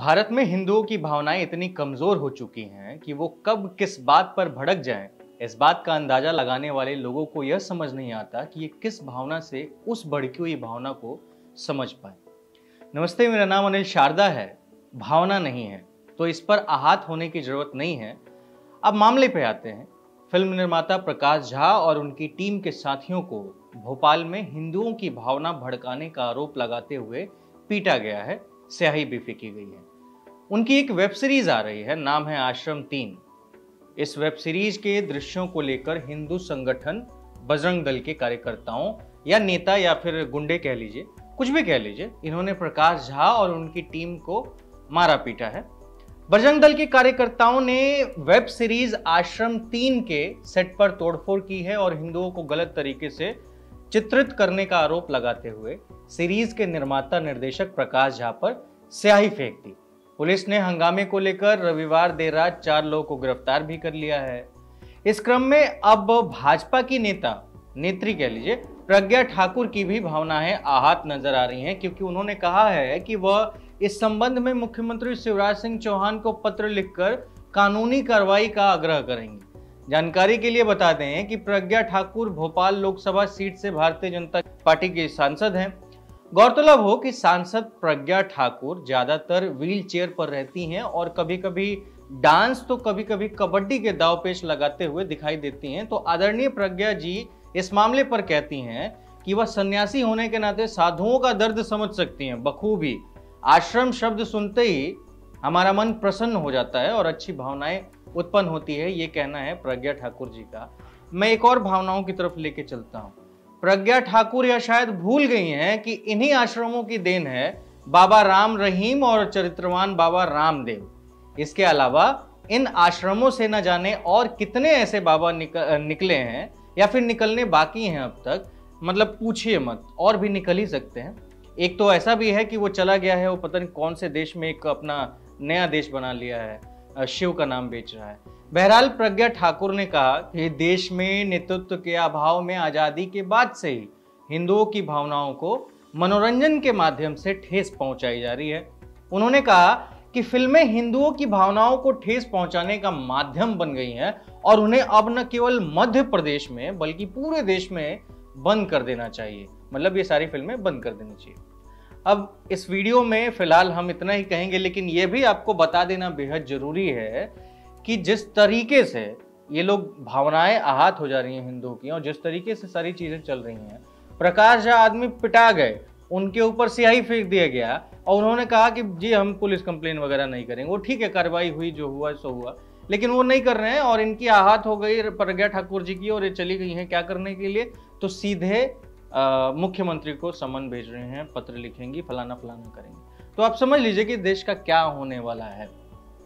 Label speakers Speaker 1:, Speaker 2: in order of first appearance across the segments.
Speaker 1: भारत में हिंदुओं की भावनाएं इतनी कमजोर हो चुकी हैं कि वो कब किस बात पर भड़क जाएं, इस बात का अंदाजा लगाने वाले लोगों को यह समझ नहीं आता कि ये किस भावना से उस भड़की हुई भावना को समझ पाए। नमस्ते, मेरा नाम अनिल शारदा है। भावना नहीं है तो इस पर आहत होने की जरूरत नहीं है। अब मामले पे आते हैं। फिल्म निर्माता प्रकाश झा और उनकी टीम के साथियों को भोपाल में हिंदुओं की भावना भड़काने का आरोप लगाते हुए पीटा गया है, स्याही भी फेंकी गई है। उनकी एक वेब सीरीज आ रही है, नाम है आश्रम 3। इस वेब सीरीज के दृश्यों को लेकर हिंदू संगठन बजरंग दल के कार्यकर्ताओं या नेता या फिर गुंडे कह लीजिए, कुछ भी कह लीजिए, इन्होंने प्रकाश झा और उनकी टीम को मारा पीटा है। बजरंग दल के कार्यकर्ताओं ने वेब सीरीज आश्रम 3 के सेट पर तोड़फोड़ की है और हिंदुओं को गलत तरीके से चित्रित करने का आरोप लगाते हुए सीरीज के निर्माता निर्देशक प्रकाश झा पर स्याही फेंक दी। पुलिस ने हंगामे को लेकर रविवार देर रात 4 लोगों को गिरफ्तार भी कर लिया है। इस क्रम में अब भाजपा की नेत्री कह लीजिए प्रज्ञा ठाकुर की भी भावनाएं आहत नजर आ रही हैं, क्योंकि उन्होंने कहा है कि वह इस संबंध में मुख्यमंत्री शिवराज सिंह चौहान को पत्र लिखकर कानूनी कार्रवाई का आग्रह करेंगे। जानकारी के लिए बता दें कि प्रज्ञा ठाकुर भोपाल लोकसभा सीट से भारतीय जनता पार्टी के सांसद हैं। गौरतलब हो कि सांसद प्रज्ञा ठाकुर ज्यादातर व्हील चेयर पर रहती हैं और कभी कभी डांस तो कभी कभी कबड्डी के दाव पेच लगाते हुए दिखाई देती हैं। तो आदरणीय प्रज्ञा जी इस मामले पर कहती हैं कि वह सन्यासी होने के नाते साधुओं का दर्द समझ सकती हैं बखूबी। आश्रम शब्द सुनते ही हमारा मन प्रसन्न हो जाता है और अच्छी भावनाएं उत्पन्न होती है, ये कहना है प्रज्ञा ठाकुर जी का। मैं एक और भावनाओं की तरफ लेके चलता हूं। प्रज्ञा ठाकुर या शायद भूल गई हैं कि इन्हीं आश्रमों की देन है बाबा राम रहीम और चरित्रवान बाबा रामदेव। इसके अलावा इन आश्रमों से न जाने और कितने ऐसे बाबा निकले हैं या फिर निकलने बाकी हैं अब तक, मतलब पूछिए मत, और भी निकल ही सकते हैं। एक तो ऐसा भी है कि वो चला गया है, वो पता नहीं कौन से देश में एक अपना नया देश बना लिया है, शिव का नाम बेच रहा है। बहरहाल प्रज्ञा ठाकुर ने कहा कि देश में नेतृत्व के अभाव में आजादी के बाद से ही हिंदुओं की भावनाओं को मनोरंजन के माध्यम से ठेस पहुंचाई जा रही है। उन्होंने कहा कि फिल्में हिंदुओं की भावनाओं को ठेस पहुंचाने का माध्यम बन गई हैं और उन्हें अब न केवल मध्य प्रदेश में बल्कि पूरे देश में बंद कर देना चाहिए। मतलब ये सारी फिल्में बंद कर देनी चाहिए। अब इस वीडियो में फिलहाल हम इतना ही कहेंगे, लेकिन यह भी आपको बता देना बेहद जरूरी है कि जिस तरीके से ये लोग भावनाएं आहत हो जा रही हैं हिंदुओं की और जिस तरीके से सारी चीजें चल रही हैं, प्रकाश झा आदमी पिटा गए, उनके ऊपर स्याही फेंक दिया गया और उन्होंने कहा कि जी हम पुलिस कंप्लेन वगैरह नहीं करेंगे। वो ठीक है, कार्रवाई हुई, जो हुआ सो हुआ, लेकिन वो नहीं कर रहे हैं और इनकी आहत हो गई प्रज्ञा ठाकुर जी की और ये चली गई हैं क्या करने के लिए, तो सीधे मुख्यमंत्री को समन भेज रहे हैं, पत्र लिखेंगी, फलाना फलाना करेंगे। तो आप समझ लीजिए कि देश का क्या होने वाला है।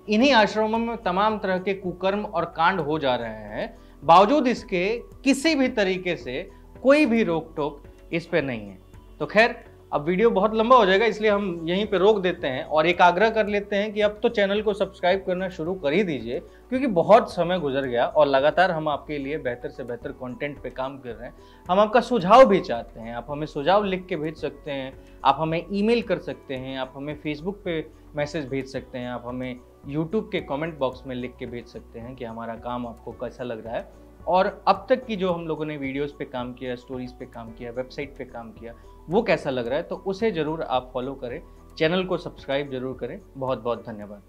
Speaker 1: इन्हीं आश्रमों में तमाम तरह के कुकर्म और कांड हो जा रहे हैं, बावजूद इसके किसी भी तरीके से कोई भी रोक टोक इस पे नहीं है। तो खैर, अब वीडियो बहुत लंबा हो जाएगा, इसलिए हम यहीं पे रोक देते हैं और एक आग्रह कर लेते हैं कि अब तो चैनल को सब्सक्राइब करना शुरू कर ही दीजिए, क्योंकि बहुत समय गुजर गया और लगातार हम आपके लिए बेहतर से बेहतर कंटेंट पे काम कर रहे हैं। हम आपका सुझाव भी चाहते हैं, आप हमें सुझाव लिख के भेज सकते हैं, आप हमें ईमेल कर सकते हैं, आप हमें फेसबुक पे मैसेज भेज सकते हैं, आप हमें यूट्यूब के कमेंट बॉक्स में लिख के भेज सकते हैं कि हमारा काम आपको कैसा लग रहा है और अब तक की जो हम लोगों ने वीडियोस पे काम किया, स्टोरीज पे काम किया, वेबसाइट पे काम किया, वो कैसा लग रहा है। तो उसे जरूर आप फॉलो करें, चैनल को सब्सक्राइब जरूर करें। बहुत बहुत धन्यवाद।